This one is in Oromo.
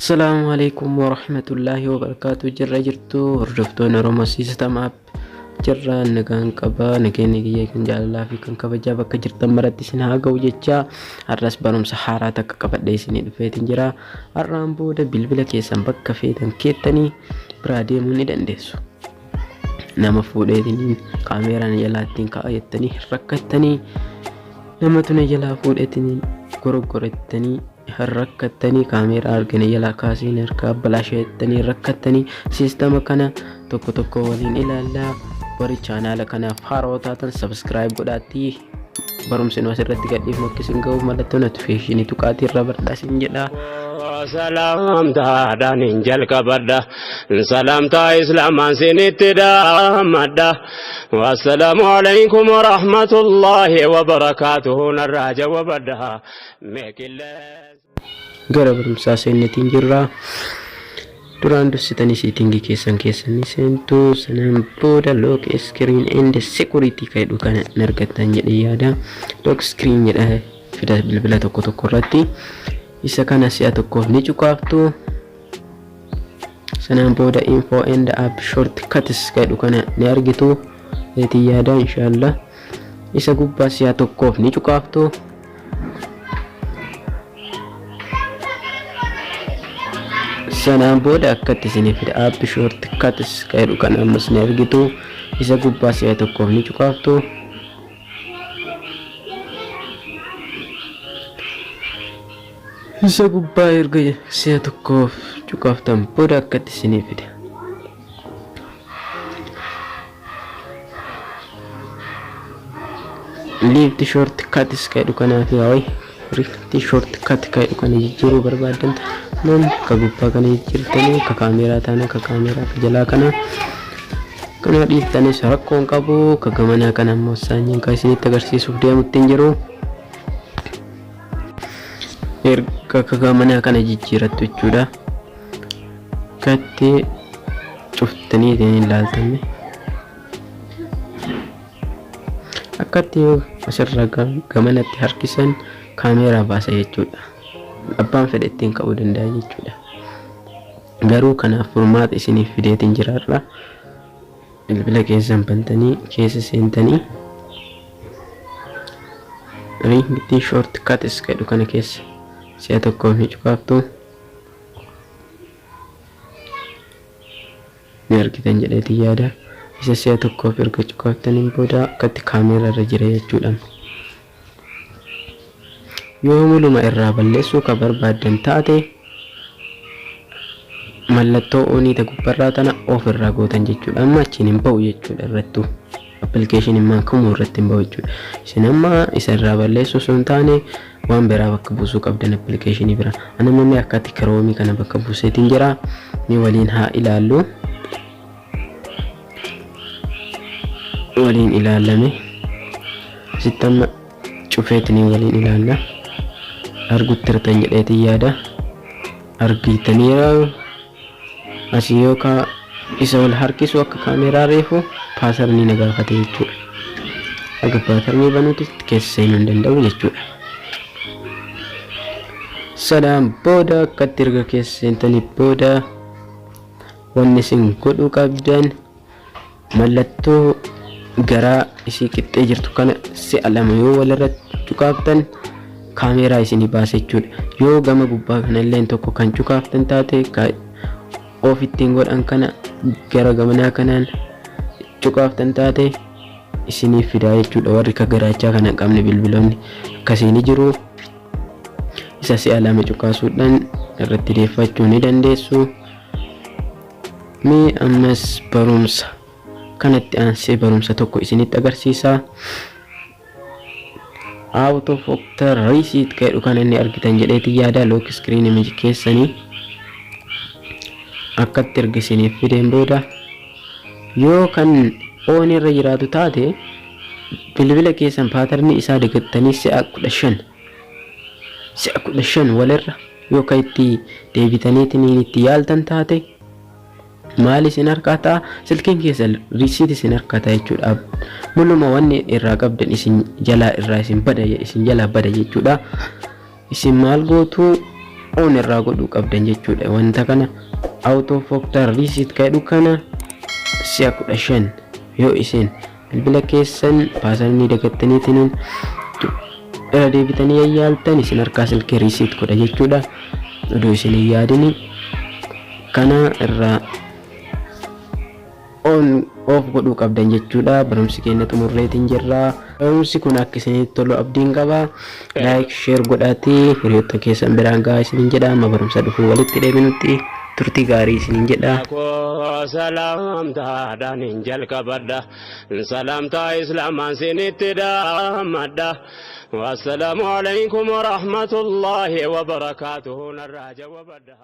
Assalamualaikum warahmatullahi wabarakatuh. Jirra jirtu hordoftoonni Oromoo Siistamaaf jirra nagaan qaba nageenya kiyya kan jaalalaa fi kan kabajaa bakka jirtan maratti isin haa ga'u jecha har'as barumsa haaraa takka qabadhee isinii dhufeetiin jira. Har'aan booda bilbila keessan bakka feetan keettanii biraa deemuu ni dandeessu. Nama fuudheetiin kaameeraan jalaattiin kaa'attanii rakkattanii nama tuna jalaa fuudheetiin goroggorettanii harrakkattanii kaameeraa arganii jalaa kaasiin harkaa balaasheettanii rakkattanii siistama kana tokko tokko waliin ilaalaa. Warri chaanaala kanaaf haaraa taatan subscribe godhaatii barumsi nu asirratti gadhiifnu akka isin ga'uuf mallattoo notifiikeeshinii tuqaatii irra badhaasin jedha. Salaamtaadhaan hin jalqabadha salaamtaa islaamaan sinitti dhaammadha. Wassalaamu alaykum warahmatullaahi wabarakaatuhu narraa jawwabadha. Gara barumsaa seennetiin jirra. Duraan dursitanii siitingii keessanii seentu sanaan booda lock screen and security kaydhu kana argattan jedhee yaada. Lock screen jedha fida bilbila tokko tokko irratti isa kana si'a tokkoof ni cuqaaftu. Sanaan booda info and app shortcuts kaydhu kana ni argitu jedhee yaada inshallah. Isa gubbaa si'a tokkoof ni cuqaaftu. Sanaan booda akkatti isinii fida app shortcuts kaydhu kan ammas ni argitu isa gubbaa si'a tokkoof ni cuqaaftu. Isa gubbaa erga si'a tokkoof cuqaaftan booda akkatti isinii fida. Leave shortcuts kaydhu kanaaf yaa'u rift shortcut kaydhu kana jijjiiruu barbaadan non ka gubbaa kana jijjiirtanii ka kaameeraa taana ka kaameeraa ka jalaa kana dhiiftanii rakkoon qabu. Ka gamanaa kana ammoo saanyiin ka isinitti agarsiisuuf deemutti hin jiru. Erga ka gamanaa kana jijjiirattu jechuudha. Katti cuftanii ittiin ilaaltame akkatti asirraa gamanatti harkisan kaameeraa baasa jechuudha. Abbaan fedhe ittiin ka'uu danda'a jechuudha. Garuu kanaaf furmaata isiniif fideetiin jiraarra. Bilbila keessan bantanii keessa seentanii riitii shortcuts kaydhu kana keessa si'a tokkoof ni cuqaaftu. Ni argitan jedheetiin yaada. Isa si'a tokkoof erga cuqaaftaniin booda akkatti kaameeraa irra jira jechuudha. Yoo muluma irraa balleessuu ka barbaadan taate mallattoo oonii gubbarraa tana of irraa gootan jechuudha. Amma achiin hin ba'u jechuudha irrattu application immoo kamuu irratti hin ba'u jechuudha. Isin amma isa irraa balleessuu osoo hin taane waan biraa bakka buusuu qabdan applicationii bira. Ana mamee akkatti Chrome kana bakka buuseetiin jira. Ni waliin haa ilaallu. Waliin ilaalame sittama cufeetanii waliin ilaalla. Arguttirtan jedheetiin yaada. Argitaniira asii yookaan isa wal harkisu akka kaameeraa reefu paasarnii na gaafate jechuudha. Akka paasarnii banuutti keessa seenuu hin danda'u jechuudha. Sanaan booda akkatti erga keessa seentanii booda wanni isin godhuu qabdan mallattoo garaa isii qixxee jirtu kana si'a lama yoo walirratti cuqaaftan kaameeraa isinii baasa jechuudha. Yoo gama gubbaa kanallee tokko kan cuqaaftan taate of ittiin godhan kana gara gamanaa kanaan cuqaaftan taate isinii fidaa jechuudha. Warri ka garaachaa kana qabne bilbiloonni akkasiin jiru. Isa si'a lama cuqaasuudhaan irratti deeffachuu ni dandeessu. Mee ammas barumsa kanatti aansee barumsa tokko isinitti agarsiisa. Out of octa receipt kaydhu kana inni argitan jedheetiin yaada. Lock screen image keessanii akkatti ergisiniif fideen booda yoo kan oon irra jiraatu taate bilbila keessan paatarnii isaa dagattanii si'a 15 walirra yoo ka itti deebitaniitiin itti yaaltan taate maal isin harkataa silkiin keessan receipt isin harkataa jechuudha. Muluma wanni irraa qabdan isin jalaa irraa isin jalaa bada jechuudha. Isin maal gootu on irraa godhuu qabdan jechuudha. Wanta kana out of factor receipt jedhu kana si'a 15 yoo isin bilbila keessan paasanii dagattaniitiin deebitanii yayyaaltan isin harkaa silkii receipt godha jechuudha. Odoo isin yaadini kana irraa on off godhuu qabdan jechuudha. Barumsi keenya xumurreetiin jirra. Barumsi kun akka isinitti tolu abdiin qaba. Like share godhaatii hiriyoota keessan biraan gahaa isiniin jedha. Amma barumsa dhufu walitti deebinutti turtii gaarii isiniin jedha. Salamta danin jalqabadha salamta islaamaan sinitti dhaammadha. Wassalamu alaykum wa rahmatullahi wa barakatuhu narraa jawabadha.